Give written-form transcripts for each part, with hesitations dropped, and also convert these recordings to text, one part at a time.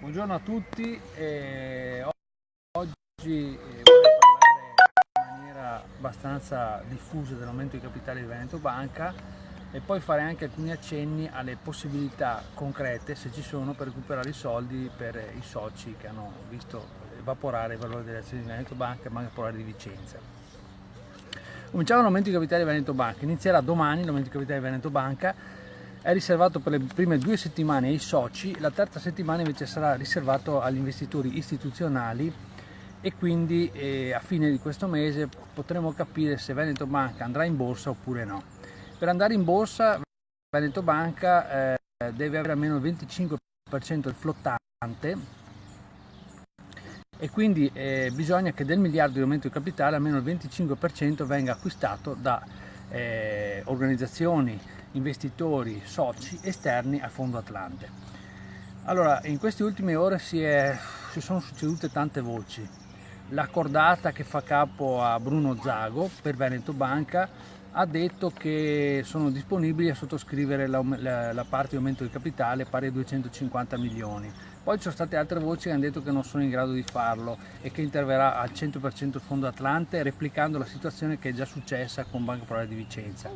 Buongiorno a tutti, oggi vorrei parlare in maniera abbastanza diffusa dell'aumento di capitale di Veneto Banca e poi fare anche alcuni accenni alle possibilità concrete, se ci sono, per recuperare i soldi per i soci che hanno visto evaporare il valore delle azioni di Veneto Banca e Banca Popolare di Vicenza. Cominciamo l'aumento di capitale di Veneto Banca, inizierà domani l'aumento di capitale di Veneto Banca. È riservato per le prime 2 settimane ai soci, la terza settimana invece sarà riservato agli investitori istituzionali e quindi a fine di questo mese potremo capire se Veneto Banca andrà in borsa oppure no. Per andare in borsa Veneto Banca deve avere almeno il 25% del flottante e quindi bisogna che del miliardo di aumento di capitale almeno il 25% venga acquistato da organizzazioni, investitori, soci esterni al Fondo Atlante. Allora, in queste ultime ore si sono succedute tante voci. La cordata che fa capo a Bruno Zago per Veneto Banca ha detto che sono disponibili a sottoscrivere la parte di aumento di capitale pari a 250 milioni. Poi ci sono state altre voci che hanno detto che non sono in grado di farlo e che interverrà al 100% il Fondo Atlante, replicando la situazione che è già successa con Banca Popolare di Vicenza.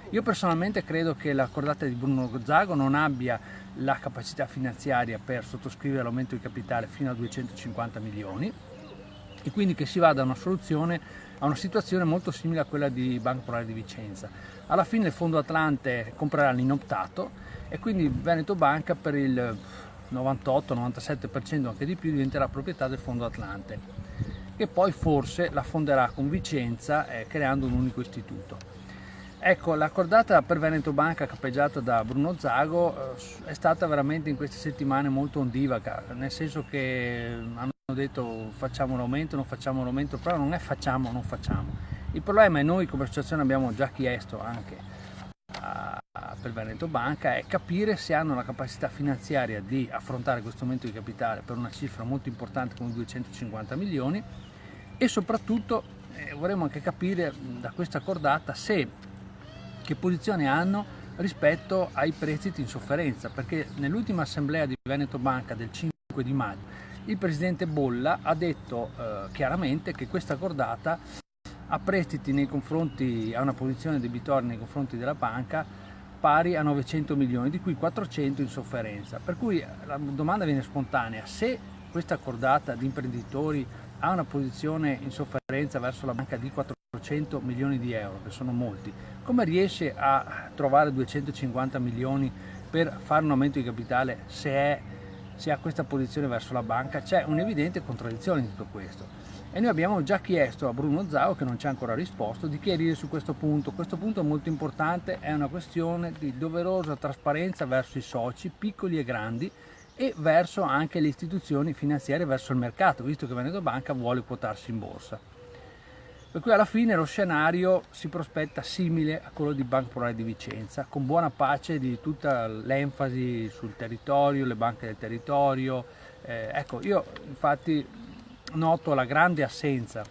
Io personalmente credo che la cordata di Bruno Zago non abbia la capacità finanziaria per sottoscrivere l'aumento di capitale fino a 250 milioni e quindi che si vada a una soluzione, a una situazione molto simile a quella di Banca Popolare di Vicenza. Alla fine il Fondo Atlante comprerà l'inoptato e quindi Veneto Banca per il 98-97% anche di più diventerà proprietà del Fondo Atlante, che poi forse la fonderà con Vicenza creando un unico istituto. Ecco, la cordata per Veneto Banca capeggiata da Bruno Zago è stata veramente in queste settimane molto ondivaga, nel senso che hanno detto facciamo l'aumento, non facciamo l'aumento, però non è facciamo, non facciamo. Il problema è noi come associazione abbiamo già chiesto anche per Veneto Banca è capire se hanno la capacità finanziaria di affrontare questo aumento di capitale per una cifra molto importante come 250 milioni e soprattutto vorremmo anche capire da questa cordata che posizione hanno rispetto ai prestiti in sofferenza, perché nell'ultima assemblea di Veneto Banca del 5 di maggio il presidente Bolla ha detto chiaramente che questa cordata ha prestiti nei confronti, ha una posizione debitoria nei confronti della banca pari a 900 milioni, di cui 400 in sofferenza. Per cui la domanda viene spontanea: se questa cordata di imprenditori ha una posizione in sofferenza verso la banca di 400 milioni di euro, che sono molti, come riesce a trovare 250 milioni per fare un aumento di capitale se ha questa posizione verso la banca? C'è un'evidente contraddizione in tutto questo. E noi abbiamo già chiesto a Bruno Zago, che non ci ha ancora risposto, di chiarire su questo punto. Questo punto è molto importante, è una questione di doverosa trasparenza verso i soci, piccoli e grandi, e verso anche le istituzioni finanziarie, verso il mercato, visto che Veneto Banca vuole quotarsi in borsa. Per cui alla fine lo scenario si prospetta simile a quello di Banca Popolare di Vicenza, con buona pace di tutta l'enfasi sul territorio, le banche del territorio. Ecco, io infatti noto la grande assenza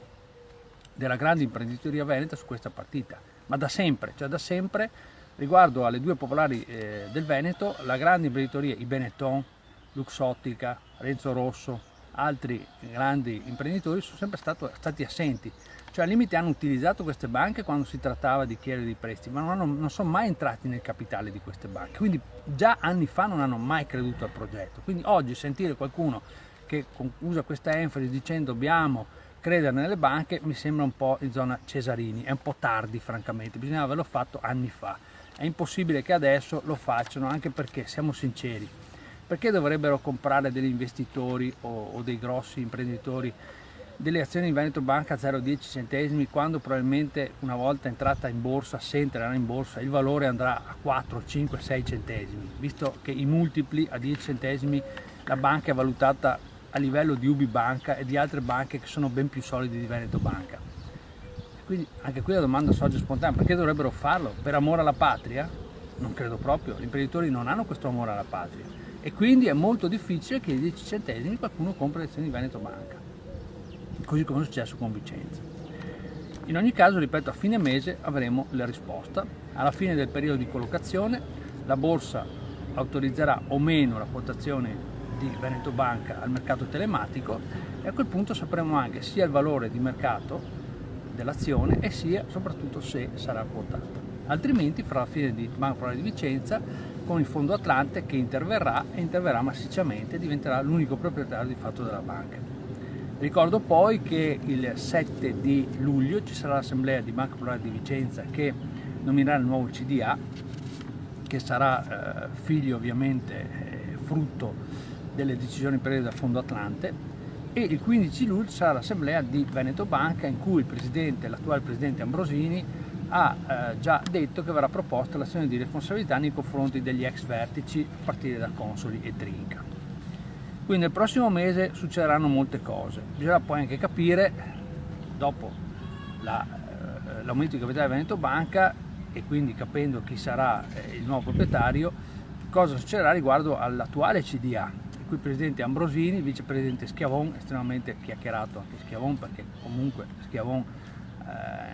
della grande imprenditoria veneta su questa partita, ma da sempre, riguardo alle due popolari del Veneto, la grande imprenditoria, i Benetton, Luxottica, Renzo Rosso, altri grandi imprenditori sono sempre stati assenti, cioè al limite hanno utilizzato queste banche quando si trattava di chiedere dei prestiti, ma non sono mai entrati nel capitale di queste banche, quindi già anni fa non hanno mai creduto al progetto. Quindi oggi sentire qualcuno che usa questa enfasi dicendo dobbiamo credere nelle banche mi sembra un po' in zona Cesarini, è un po' tardi francamente, bisognava averlo fatto anni fa, è impossibile che adesso lo facciano, anche perché siamo sinceri, perché dovrebbero comprare degli investitori o dei grossi imprenditori delle azioni di Veneto Banca a 0,10 centesimi quando probabilmente una volta entrata in borsa, se entrerà in borsa, il valore andrà a 4, 5, 6 centesimi, visto che i multipli a 10 centesimi la banca è valutata a livello di UBI Banca e di altre banche che sono ben più solide di Veneto Banca. Quindi anche qui la domanda sorge spontanea: perché dovrebbero farlo? Per amore alla patria? Non credo proprio, gli imprenditori non hanno questo amore alla patria e quindi è molto difficile che ai 10 centesimi qualcuno compri le azioni di Veneto Banca, così come è successo con Vicenza. In ogni caso, ripeto, a fine mese avremo la risposta. Alla fine del periodo di collocazione la borsa autorizzerà o meno la quotazione di Veneto Banca al mercato telematico, e a quel punto sapremo anche sia il valore di mercato dell'azione e sia soprattutto se sarà quotata. Altrimenti fra la fine di Banca Popolare di Vicenza, con il Fondo Atlante che interverrà massicciamente e diventerà l'unico proprietario di fatto della banca. Ricordo poi che il 7 di luglio ci sarà l'assemblea di Banca Popolare di Vicenza che nominerà il nuovo CDA, che sarà figlio ovviamente frutto delle decisioni prese dal Fondo Atlante, e il 15 luglio sarà l'assemblea di Veneto Banca in cui l'attuale presidente Ambrosini ha già detto che verrà proposta l'azione di responsabilità nei confronti degli ex vertici a partire da Consoli e Trinca. Quindi nel prossimo mese succederanno molte cose, bisognerà poi anche capire, dopo l'aumento di capitale di Veneto Banca e quindi capendo chi sarà il nuovo proprietario, cosa succederà riguardo all'attuale CDA, il cui presidente Ambrosini, il vicepresidente Schiavon, estremamente chiacchierato anche Schiavon, perché comunque Schiavon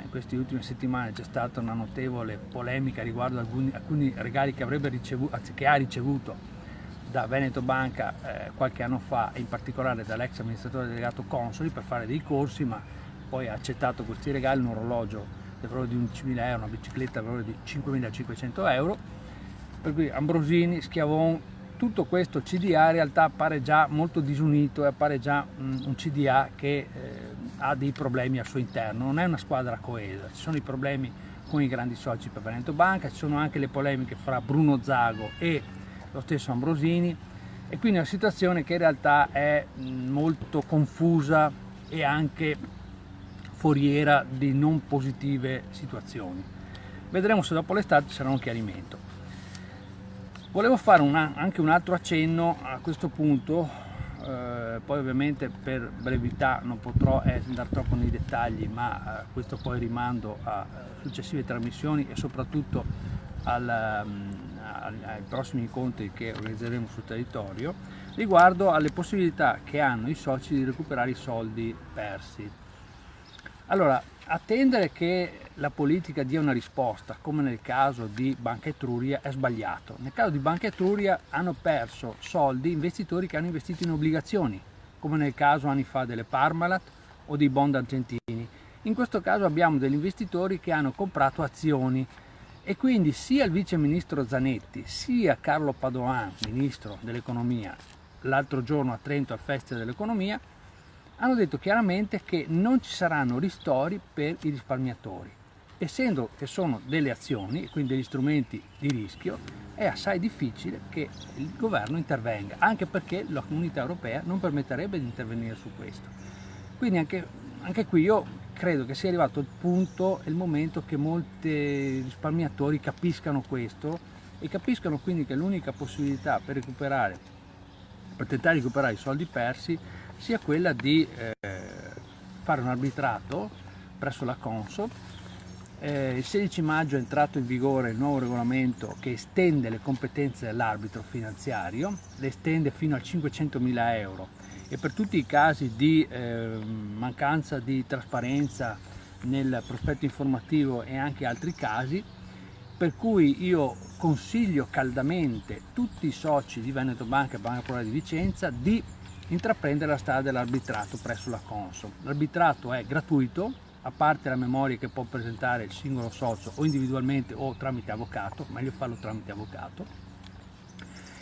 in queste ultime settimane c'è stata una notevole polemica riguardo alcuni regali che avrebbe ricevuto, anzi che ha ricevuto da Veneto Banca qualche anno fa, e in particolare dall'ex amministratore delegato Consoli per fare dei corsi, ma poi ha accettato questi regali, un orologio del valore di 11.000 euro, una bicicletta del valore di 5.500 euro, per cui Ambrosini, Schiavon, tutto questo CDA in realtà appare già molto disunito e appare già un CDA che ha dei problemi al suo interno, non è una squadra coesa, ci sono i problemi con i grandi soci per Veneto Banca, ci sono anche le polemiche fra Bruno Zago e lo stesso Ambrosini, e quindi è una situazione che in realtà è molto confusa e anche foriera di non positive situazioni. Vedremo se dopo l'estate ci sarà un chiarimento. Volevo fare anche un altro accenno a questo punto, poi ovviamente per brevità non potrò andare troppo nei dettagli, ma questo poi rimando a successive trasmissioni e soprattutto ai prossimi incontri che organizzeremo sul territorio, riguardo alle possibilità che hanno i soci di recuperare i soldi persi. Allora, attendere che la politica dia una risposta, come nel caso di Banca Etruria, è sbagliato. Nel caso di Banca Etruria hanno perso soldi investitori che hanno investito in obbligazioni, come nel caso anni fa delle Parmalat o dei bond argentini. In questo caso abbiamo degli investitori che hanno comprato azioni, e quindi sia il vice ministro Zanetti sia Carlo Padoan, ministro dell'economia, l'altro giorno a Trento al Festival dell'Economia, hanno detto chiaramente che non ci saranno ristori per i risparmiatori. Essendo che sono delle azioni, quindi degli strumenti di rischio, è assai difficile che il governo intervenga, anche perché la Comunità Europea non permetterebbe di intervenire su questo. Quindi anche qui io credo che sia arrivato il punto e il momento che molti risparmiatori capiscano questo e capiscano quindi che l'unica possibilità per tentare di recuperare i soldi persi sia quella di fare un arbitrato presso la Consob. Il 16 maggio è entrato in vigore il nuovo regolamento che estende le competenze dell'arbitro finanziario, le estende fino a 500.000 euro, e per tutti i casi di mancanza di trasparenza nel prospetto informativo e anche altri casi, per cui io consiglio caldamente tutti i soci di Veneto Banca e Banca Popolare di Vicenza di intraprendere la strada dell'arbitrato presso la Consob. L'arbitrato è gratuito, a parte la memoria che può presentare il singolo socio o individualmente o tramite avvocato, meglio farlo tramite avvocato.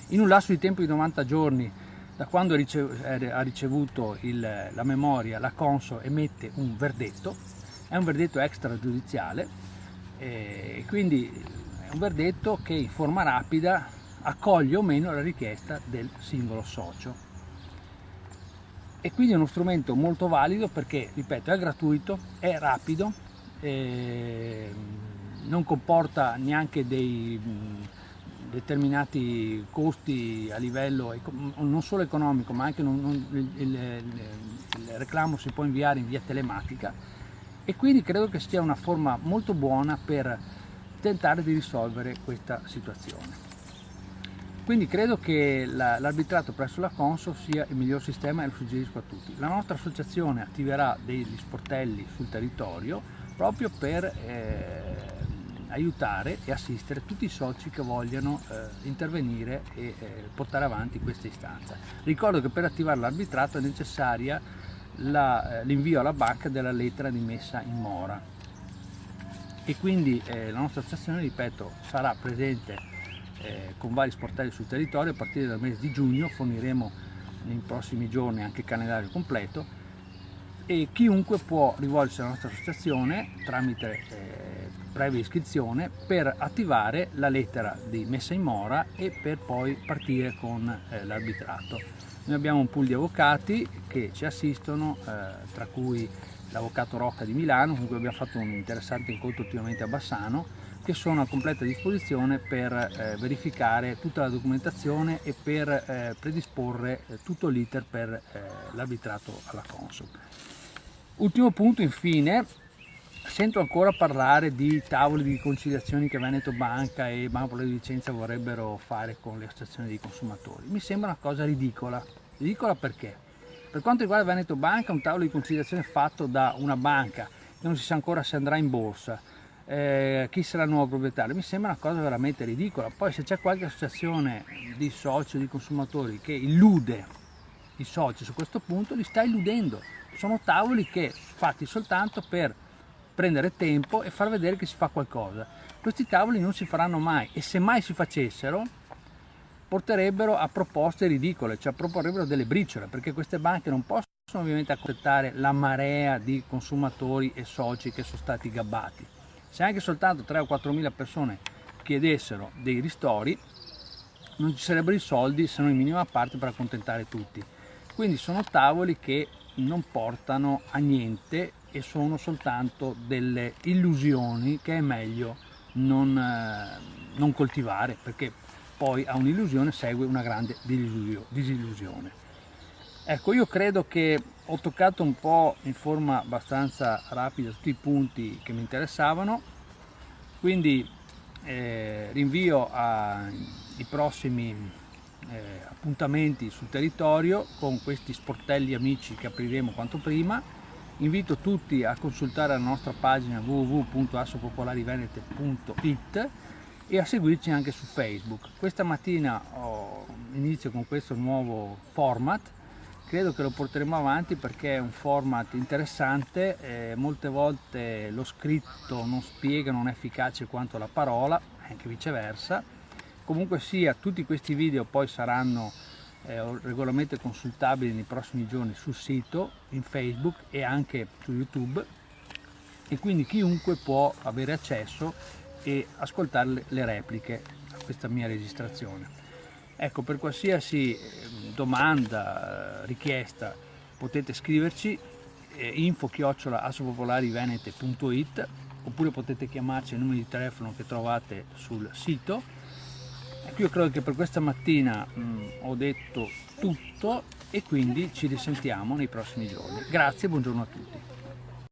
In un lasso di tempo di 90 giorni da quando ha ricevuto la memoria, la Consob emette un verdetto, è un verdetto extragiudiziale, e quindi è un verdetto che in forma rapida accoglie o meno la richiesta del singolo socio. E quindi è uno strumento molto valido perché, ripeto, è gratuito, è rapido, non comporta neanche dei determinati costi a livello non solo economico, ma anche il reclamo si può inviare in via telematica, e quindi credo che sia una forma molto buona per tentare di risolvere questa situazione. Quindi credo che l'arbitrato presso la Consob sia il miglior sistema e lo suggerisco a tutti. La nostra associazione attiverà degli sportelli sul territorio proprio per aiutare e assistere tutti i soci che vogliono intervenire e portare avanti questa istanza. Ricordo che per attivare l'arbitrato è necessaria l'invio alla banca della lettera di messa in mora, e quindi la nostra associazione, ripeto, sarà presente con vari sportelli sul territorio. A partire dal mese di giugno forniremo nei prossimi giorni anche il calendario completo, e chiunque può rivolgersi alla nostra associazione tramite previa iscrizione per attivare la lettera di messa in mora e per poi partire con l'arbitrato. Noi abbiamo un pool di avvocati che ci assistono, tra cui l'avvocato Rocca di Milano, con cui abbiamo fatto un interessante incontro ultimamente a Bassano, che sono a completa disposizione per verificare tutta la documentazione e per predisporre tutto l'iter per l'arbitrato alla Consob. Ultimo punto, infine, sento ancora parlare di tavoli di conciliazioni che Veneto Banca e Banca Popolare di Vicenza vorrebbero fare con le associazioni dei consumatori. Mi sembra una cosa ridicola. Ridicola perché? Per quanto riguarda Veneto Banca, un tavolo di conciliazione fatto da una banca che non si sa ancora se andrà in borsa, chi sarà il nuovo proprietario, mi sembra una cosa veramente ridicola. Poi se c'è qualche associazione di soci o di consumatori che illude i soci su questo punto, li sta illudendo. Sono tavoli fatti soltanto per prendere tempo e far vedere che si fa qualcosa. Questi tavoli non si faranno mai, e se mai si facessero porterebbero a proposte ridicole, cioè proporrebbero delle briciole, perché queste banche non possono ovviamente accettare la marea di consumatori e soci che sono stati gabbati. Se anche soltanto 3 o 4 mila persone chiedessero dei ristori, non ci sarebbero i soldi, se non in minima parte, per accontentare tutti. Quindi sono tavoli che non portano a niente e sono soltanto delle illusioni che è meglio non coltivare, perché poi a un'illusione segue una grande disillusione. Ecco, io credo che ho toccato un po' in forma abbastanza rapida tutti i punti che mi interessavano, quindi rinvio ai prossimi appuntamenti sul territorio con questi sportelli amici che apriremo quanto prima. Invito tutti a consultare la nostra pagina www.assopopolarivenete.it e a seguirci anche su Facebook. Questa mattina inizio con questo nuovo format, credo che lo porteremo avanti perché è un format interessante. Molte volte lo scritto non spiega, non è efficace quanto la parola, anche viceversa. Comunque sia, tutti questi video poi saranno regolarmente consultabili nei prossimi giorni sul sito, in Facebook e anche su YouTube, e quindi chiunque può avere accesso e ascoltare le repliche a questa mia registrazione. Ecco, per qualsiasi domanda, richiesta, potete scriverci info@assopopolarivenete.it, oppure potete chiamarci al numero di telefono che trovate sul sito. Io credo che per questa mattina ho detto tutto, e quindi ci risentiamo nei prossimi giorni. Grazie e buongiorno a tutti.